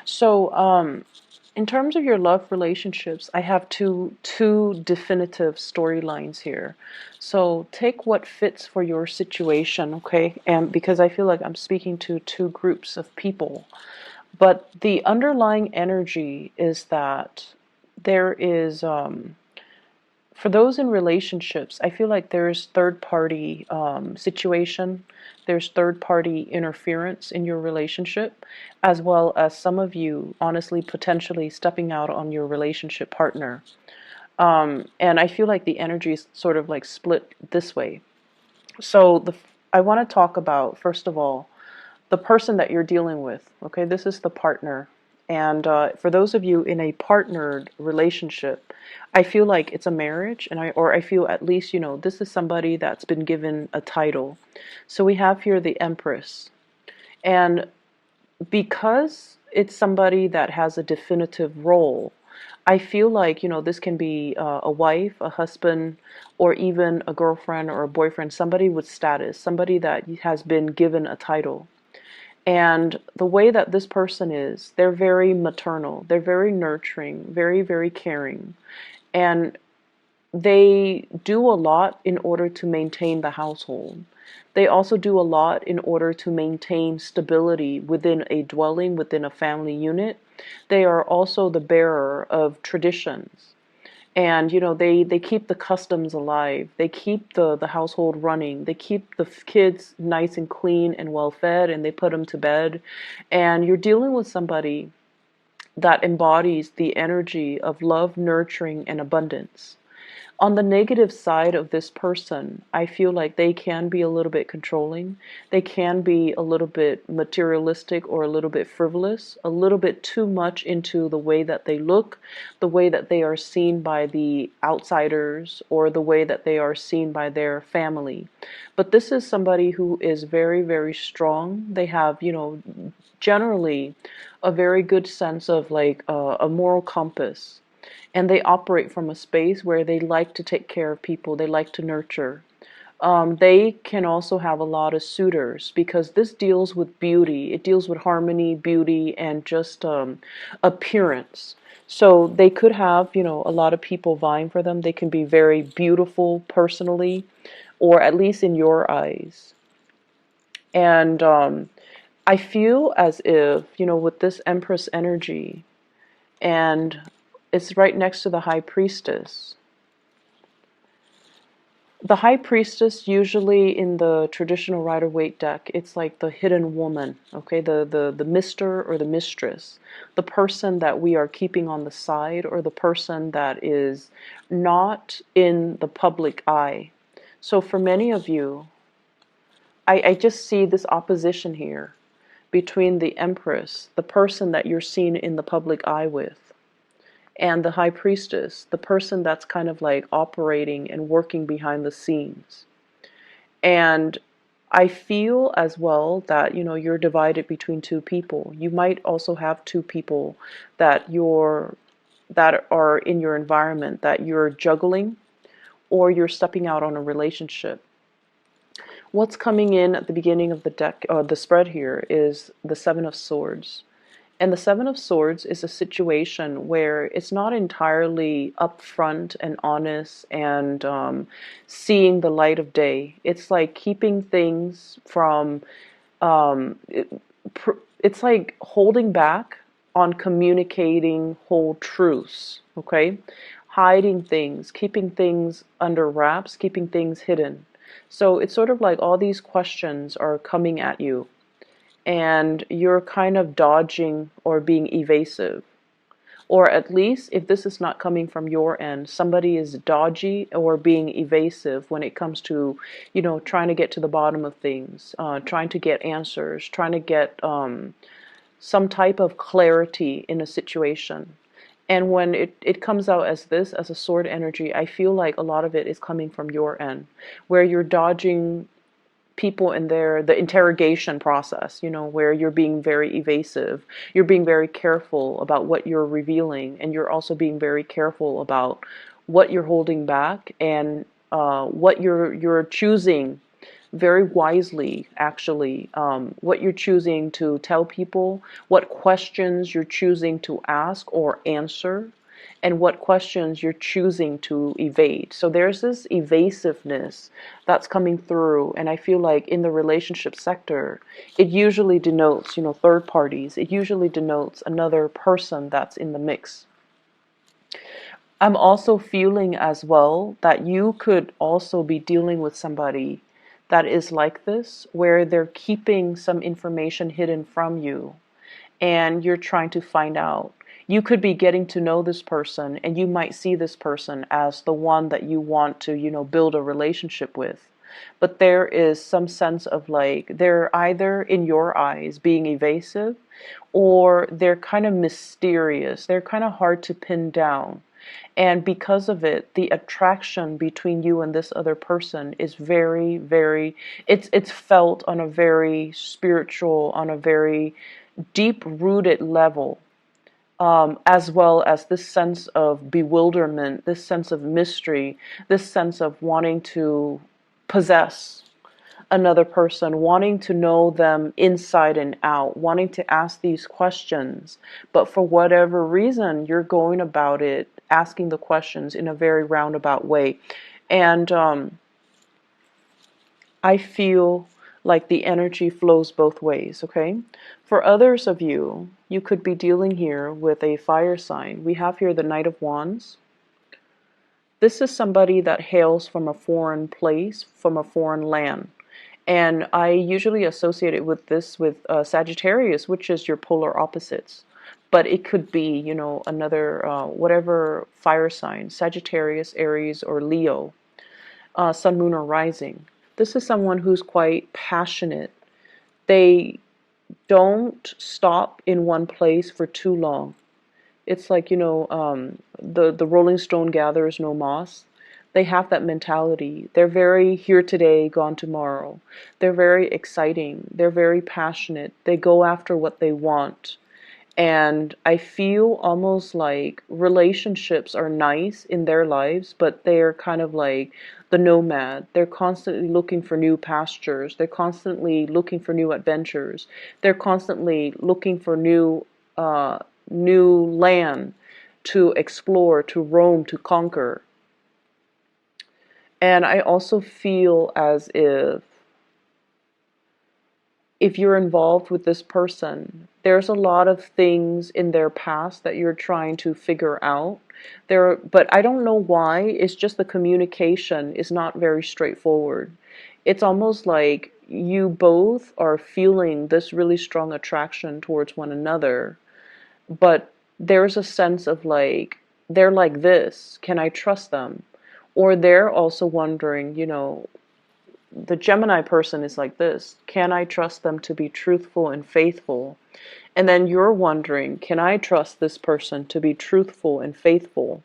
So, in terms of your love relationships, I have two definitive storylines here. So take what fits for your situation, okay? And because I feel like I'm speaking to two groups of people, but the underlying energy is that there is for those in relationships, I feel like there's third party situation, there's third party interference in your relationship, as well as some of you honestly potentially stepping out on your relationship partner. And I feel like the energy is sort of like split this way. So I want to talk about, first of all, the person that you're dealing with. Okay, this is the partner. And for those of you in a partnered relationship, I feel like it's a marriage, and I feel at least, this is somebody that's been given a title. So we have here the Empress. And because it's somebody that has a definitive role, I feel like, this can be a wife, a husband, or even a girlfriend or a boyfriend, somebody with status, somebody that has been given a title. And the way that this person is, they're very maternal, they're very nurturing, very, very caring. And they do a lot in order to maintain the household. They also do a lot in order to maintain stability within a dwelling, within a family unit. They are also the bearer of traditions. And they keep the customs alive. They keep the household running. They keep the kids nice and clean and well fed, and they put them to bed. And you're dealing with somebody that embodies the energy of love, nurturing, and abundance. On the negative side of this person, I feel like they can be a little bit controlling. They can be a little bit materialistic or a little bit frivolous, a little bit too much into the way that they look, the way that they are seen by the outsiders, or the way that they are seen by their family. But this is somebody who is very, very strong. They have, generally a very good sense of like a moral compass, and they operate from a space where they like to take care of people, they like to nurture. They can also have a lot of suitors because this deals with beauty, it deals with harmony, beauty, and just appearance. So they could have, a lot of people vying for them. They can be very beautiful personally, or at least in your eyes. And I feel as if, with this Empress energy, and it's right next to the High Priestess. The High Priestess, usually in the traditional Rider-Waite deck, it's like the hidden woman, okay? The mister or the mistress, the person that we are keeping on the side, or the person that is not in the public eye. So for many of you, I just see this opposition here between the Empress, the person that you're seen in the public eye with, and the High Priestess, the person that's kind of like operating and working behind the scenes. And I feel as well that, you're divided between two people. You might also have two people that are in your environment that you're juggling, or you're stepping out on a relationship. What's coming in at the beginning of the deck, the spread here, is the Seven of Swords. And the Seven of Swords is a situation where it's not entirely upfront and honest and seeing the light of day. It's like keeping things from, it's like holding back on communicating whole truths, okay? Hiding things, keeping things under wraps, keeping things hidden. So it's sort of like all these questions are coming at you, and you're kind of dodging or being evasive. Or at least, if this is not coming from your end, somebody is dodgy or being evasive when it comes to, trying to get to the bottom of things, trying to get answers, trying to get some type of clarity in a situation. And when it comes out as this, as a sword energy, I feel like a lot of it is coming from your end, where you're dodging people in the interrogation process, where you're being very evasive, you're being very careful about what you're revealing, and you're also being very careful about what you're holding back, and what you're choosing very wisely, actually, what you're choosing to tell people, what questions you're choosing to ask or answer, and what questions you're choosing to evade. So there's this evasiveness that's coming through, and I feel like in the relationship sector, it usually denotes, third parties. It usually denotes another person that's in the mix. I'm also feeling as well that you could also be dealing with somebody that is like this, where they're keeping some information hidden from you and you're trying to find out. You could be getting to know this person and you might see this person as the one that you want to, build a relationship with. But there is some sense of like, they're either in your eyes being evasive or they're kind of mysterious. They're kind of hard to pin down. And because of it, the attraction between you and this other person is very, very, it's felt on a very spiritual, on a very deep-rooted level, as well as this sense of bewilderment, this sense of mystery, this sense of wanting to possess another person, wanting to know them inside and out, wanting to ask these questions. But for whatever reason, you're going about it, asking the questions in a very roundabout way. And I feel like the energy flows both ways, okay? For others of you, you could be dealing here with a fire sign. We have here the Knight of Wands. This is somebody that hails from a foreign place, from a foreign land. And I usually associate it with this with Sagittarius, which is your polar opposites. But it could be, another, whatever fire sign, Sagittarius, Aries, or Leo, Sun, Moon, or Rising. This is someone who's quite passionate. They don't stop in one place for too long. It's like, the Rolling Stone gathers no moss. They have that mentality. They're very here today, gone tomorrow. They're very exciting. They're very passionate. They go after what they want. And I feel almost like relationships are nice in their lives, but they're kind of like the nomad. They're constantly looking for new pastures. They're constantly looking for new adventures. They're constantly looking for new land to explore, to roam, to conquer. And I also feel as if you're involved with this person, there's a lot of things in their past that you're trying to figure out. But I don't know why. It's just the communication is not very straightforward. It's almost like you both are feeling this really strong attraction towards one another, but there's a sense of like, they're like this, can I trust them? Or they're also wondering, the Gemini person is like this, can I trust them to be truthful and faithful? And then you're wondering, can I trust this person to be truthful and faithful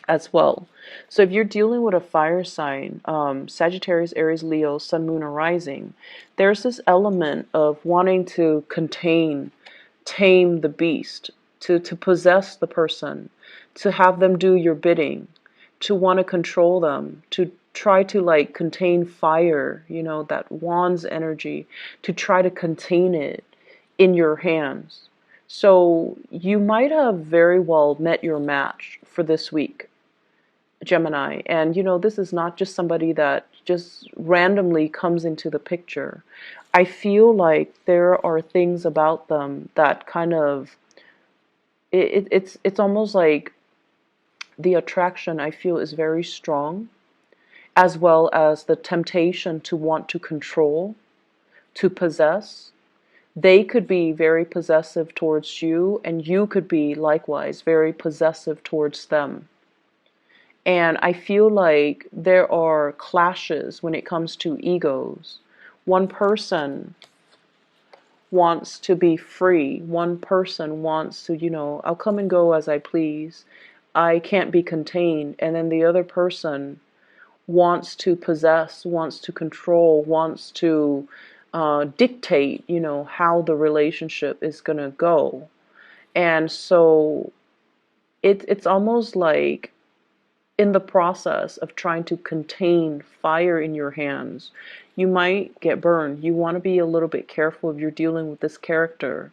as well? So if you're dealing with a fire sign, Sagittarius, Aries, Leo, Sun, Moon, or Rising, there's this element of wanting to tame the beast, to possess the person, to have them do your bidding, to want to control them, to try to like contain fire, that wand's energy, to try to contain it in your hands. So you might have very well met your match for this week, Gemini. And this is not just somebody that just randomly comes into the picture. I feel like there are things about them that kind of, it's almost like the attraction I feel is very strong, as well as the temptation to want to control, to possess. They could be very possessive towards you, and you could be likewise very possessive towards them. And I feel like there are clashes when it comes to egos. One person wants to be free. One person wants to, I'll come and go as I please. I can't be contained. And then the other person wants to possess, wants to control, wants to dictate, how the relationship is going to go. And so it's almost like in the process of trying to contain fire in your hands, you might get burned. You want to be a little bit careful if you're dealing with this character.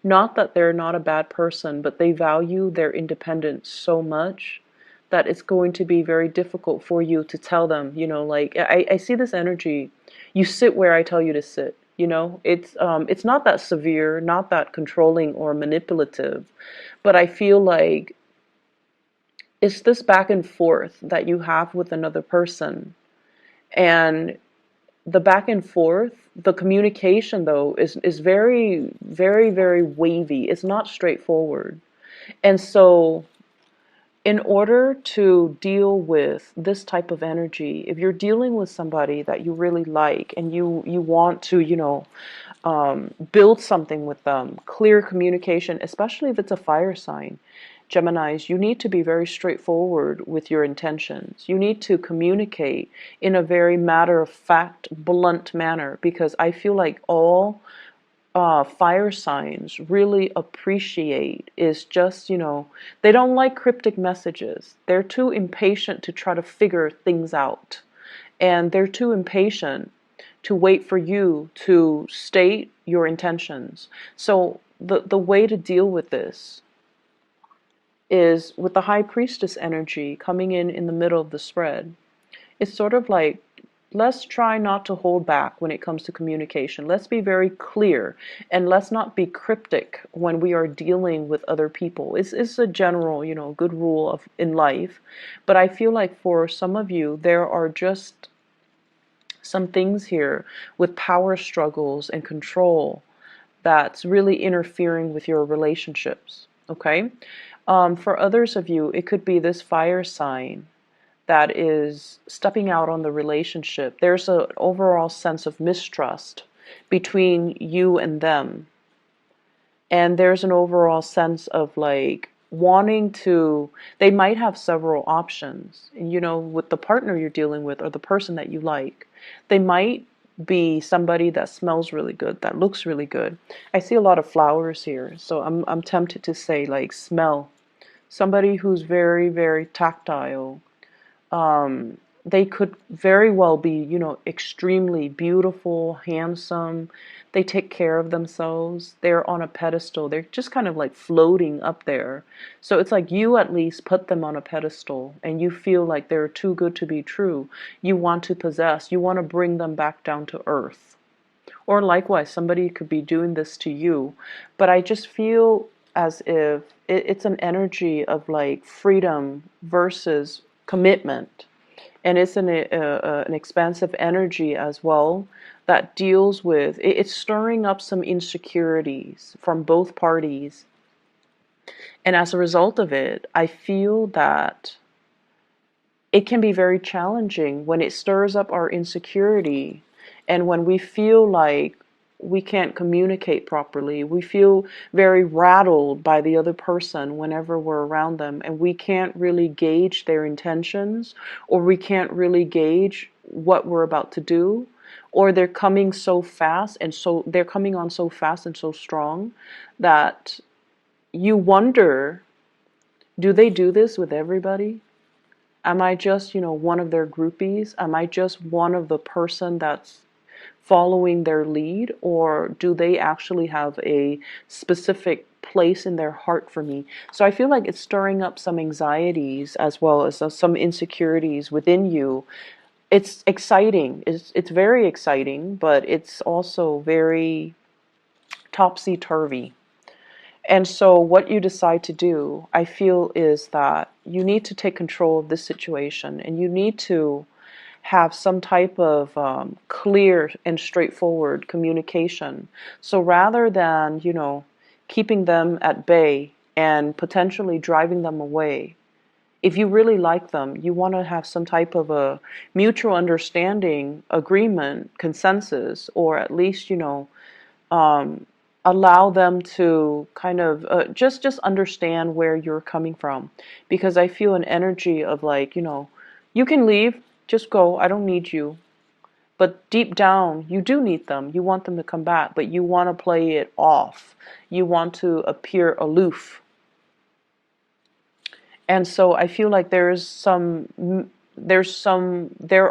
Not that they're not a bad person, but they value their independence so much that it's going to be very difficult for you to tell them, like, I see this energy. You sit where I tell you to sit. It's not that severe, not that controlling or manipulative, but I feel like it's this back and forth that you have with another person. And the back and forth, the communication though, is very, very, very wavy. It's not straightforward. And so in order to deal with this type of energy, if you're dealing with somebody that you really like and you want to, build something with them, clear communication, especially if it's a fire sign, Geminis, you need to be very straightforward with your intentions. You need to communicate in a very matter-of-fact, blunt manner, because I feel like all fire signs really appreciate is just, they don't like cryptic messages. They're too impatient to try to figure things out. And they're too impatient to wait for you to state your intentions. So the way to deal with this is with the High Priestess energy coming in the middle of the spread. It's sort of like, let's try not to hold back when it comes to communication. Let's be very clear, and let's not be cryptic when we are dealing with other people. It's a general, good rule in life. But I feel like for some of you, there are just some things here with power struggles and control that's really interfering with your relationships, okay? For others of you, it could be this fire sign that is stepping out on the relationship. There's an overall sense of mistrust between you and them. And there's an overall sense of like wanting to, they might have several options, with the partner you're dealing with or the person that you like. They might be somebody that smells really good, that looks really good. I see a lot of flowers here, so I'm tempted to say like smell. Somebody who's very, very tactile. They could very well be, extremely beautiful, handsome. They take care of themselves. They're on a pedestal. They're just kind of like floating up there. So it's like you at least put them on a pedestal and you feel like they're too good to be true. You want to possess. You want to bring them back down to earth. Or likewise, somebody could be doing this to you. But I just feel as if it's an energy of like freedom versus commitment. And it's an expansive energy as well that deals with, it's stirring up some insecurities from both parties. And as a result of it, I feel that it can be very challenging when it stirs up our insecurity and when we feel like we can't communicate properly. We feel very rattled by the other person whenever we're around them, and we can't really gauge their intentions, or we can't really gauge what we're about to do, or they're coming so fast and they're coming on so fast and so strong that you wonder, do they do this with everybody? Am I just, one of their groupies? Am I just one of the person that's following their lead, or do they actually have a specific place in their heart for me? So I feel like it's stirring up some anxieties as well as some insecurities within you. It's exciting. It's very exciting, but it's also very topsy-turvy. And so what you decide to do, I feel, is that you need to take control of this situation, and you need to have some type of clear and straightforward communication. So rather than, keeping them at bay and potentially driving them away, if you really like them, you want to have some type of a mutual understanding, agreement, consensus, or at least, allow them to kind of just understand where you're coming from. Because I feel an energy of like, you can leave, just go, I don't need you. But deep down, you do need them. You want them to come back, but you want to play it off. You want to appear aloof. And so I feel like there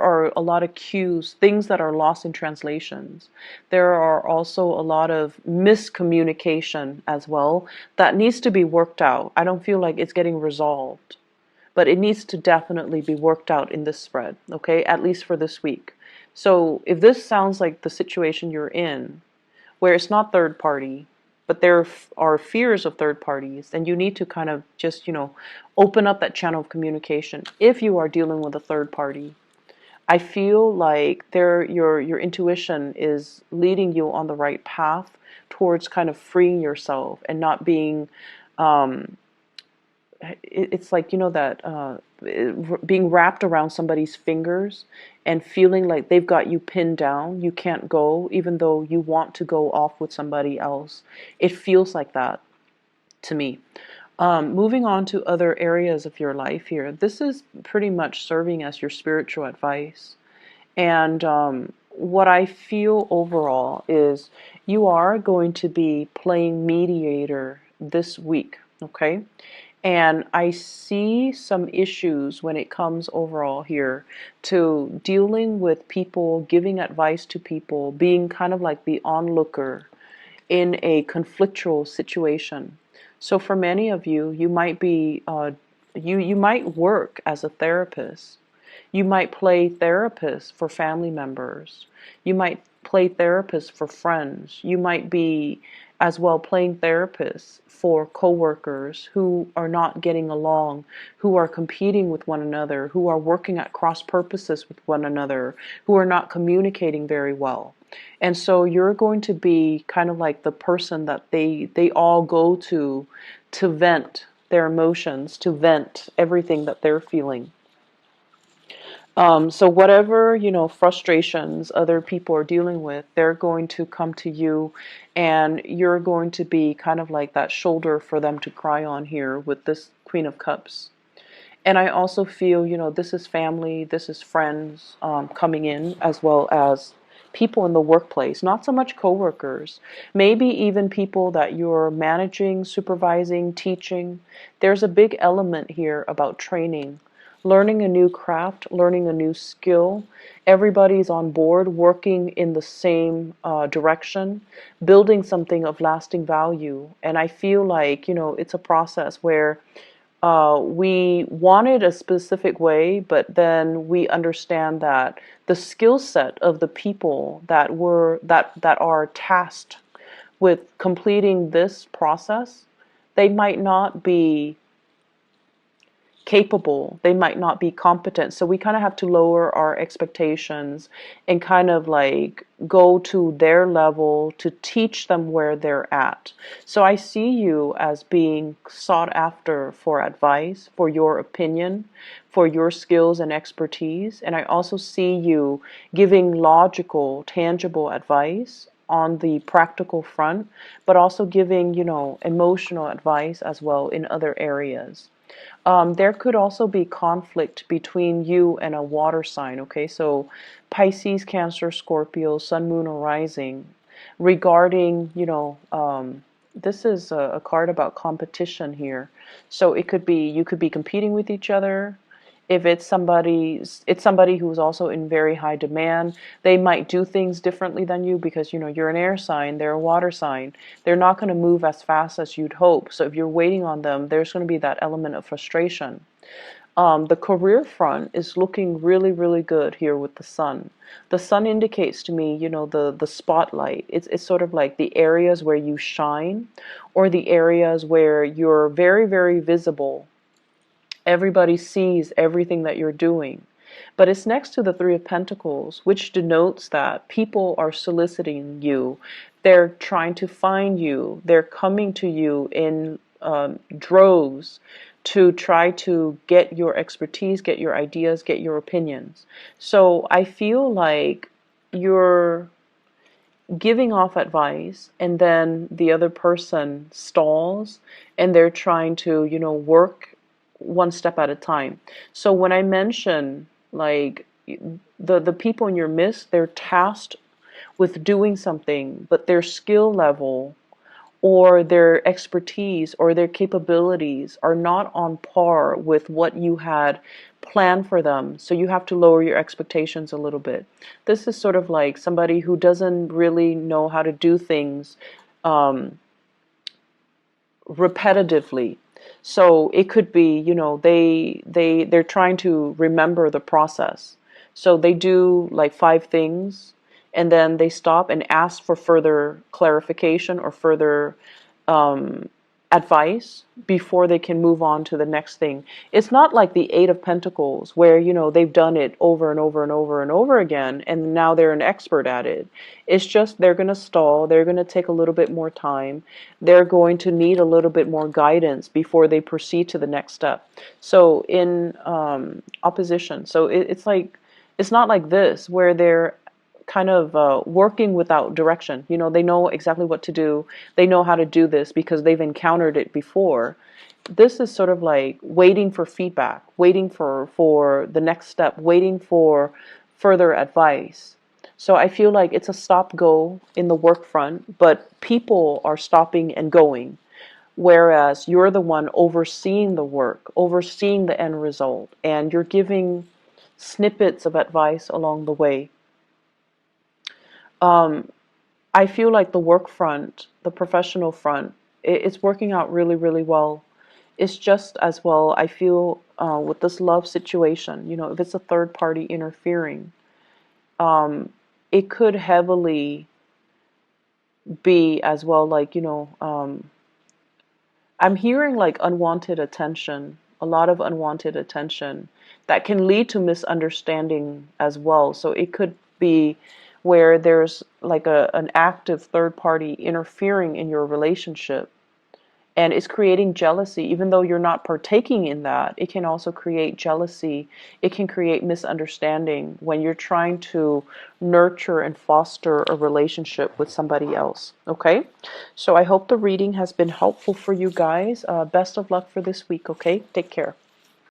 are a lot of cues, things that are lost in translations. There are also a lot of miscommunication as well that needs to be worked out. I don't feel like it's getting resolved, but it needs to definitely be worked out in this spread, okay? At least for this week. So if this sounds like the situation you're in, where it's not third party, but there are fears of third parties, then you need to kind of just, open up that channel of communication if you are dealing with a third party. I feel like your intuition is leading you on the right path towards kind of freeing yourself and not being it's like, that being wrapped around somebody's fingers and feeling like they've got you pinned down. You can't go, even though you want to go off with somebody else. It feels like that to me. Moving on to other areas of your life here, this is pretty much serving as your spiritual advice. And what I feel overall is you are going to be playing mediator this week, okay? And I see some issues when it comes overall here to dealing with people, giving advice to people, being kind of like the onlooker in a conflictual situation. So for many of you, you might be, you might work as a therapist. You might play therapist for family members. You might play therapist for friends. You might be as well playing therapist for coworkers who are not getting along, who are competing with one another, who are working at cross purposes with one another, who are not communicating very well. And so you're going to be kind of like the person that they all go to vent their emotions, to vent everything that they're feeling. So whatever, frustrations other people are dealing with, they're going to come to you and you're going to be kind of like that shoulder for them to cry on here with this Queen of Cups. And I also feel, this is family, this is friends coming in, as well as people in the workplace, not so much coworkers, maybe even people that you're managing, supervising, teaching. There's a big element here about training, learning a new craft, learning a new skill. Everybody's on board, working in the same direction, building something of lasting value. And I feel like, it's a process where we wanted a specific way, but then we understand that the skill set of the people that are tasked with completing this process, they might not be capable, they might not be competent. So we kind of have to lower our expectations and kind of like go to their level to teach them where they're at. So I see you as being sought after for advice, for your opinion, for your skills and expertise. And I also see you giving logical, tangible advice on the practical front, but also giving, emotional advice as well in other areas. There could also be conflict between you and a water sign, okay? So Pisces, Cancer, Scorpio, Sun, Moon, or Rising, regarding, this is a card about competition here. So it could be, you could be competing with each other. If it's somebody who's also in very high demand. They might do things differently than you because, you're an air sign, they're a water sign. They're not going to move as fast as you'd hope. So if you're waiting on them, there's going to be that element of frustration. The career front is looking really, really good here with the sun. The sun indicates to me, the spotlight. It's sort of like the areas where you shine, or the areas where you're very, very visible. Everybody sees everything that you're doing. But it's next to the Three of Pentacles, which denotes that people are soliciting you. They're trying to find you. They're coming to you in droves to try to get your expertise, get your ideas, get your opinions. So I feel like you're giving off advice and then the other person stalls and they're trying to, work one step at a time. So when I mention like the people in your midst, they're tasked with doing something, but their skill level or their expertise or their capabilities are not on par with what you had planned for them. So you have to lower your expectations a little bit. This is sort of like somebody who doesn't really know how to do things um, repetitively. So it could be, you know, they're trying to remember the process. So they do like 5 things and then they stop and ask for further clarification or further um, advice before they can move on to the next thing. It's not like the Eight of Pentacles where, you know, they've done it over and over and over and over again and now they're an expert at it. It's just they're going to stall, they're going to take a little bit more time, they're going to need a little bit more guidance before they proceed to the next step. So in opposition, so it's like, it's not like this where they're kind of working without direction. You know, they know exactly what to do. They know how to do this because they've encountered it before. This is sort of like waiting for feedback, waiting for the next step, waiting for further advice. So I feel like it's a stop-go in the work front, but people are stopping and going, whereas you're the one overseeing the work, overseeing the end result, and you're giving snippets of advice along the way. I feel like the work front, the professional front, it's working out really, really well. It's just as well, I feel, with this love situation, you know, if it's a third party interfering, it could heavily be as well, like, you know, I'm hearing like unwanted attention, a lot of unwanted attention that can lead to misunderstanding as well. So it could be where there's like an active third party interfering in your relationship and it's creating jealousy. Even though you're not partaking in that, it can also create jealousy. It can create misunderstanding when you're trying to nurture and foster a relationship with somebody else. Okay, so I hope the reading has been helpful for you guys. Best of luck for this week. Okay, take care.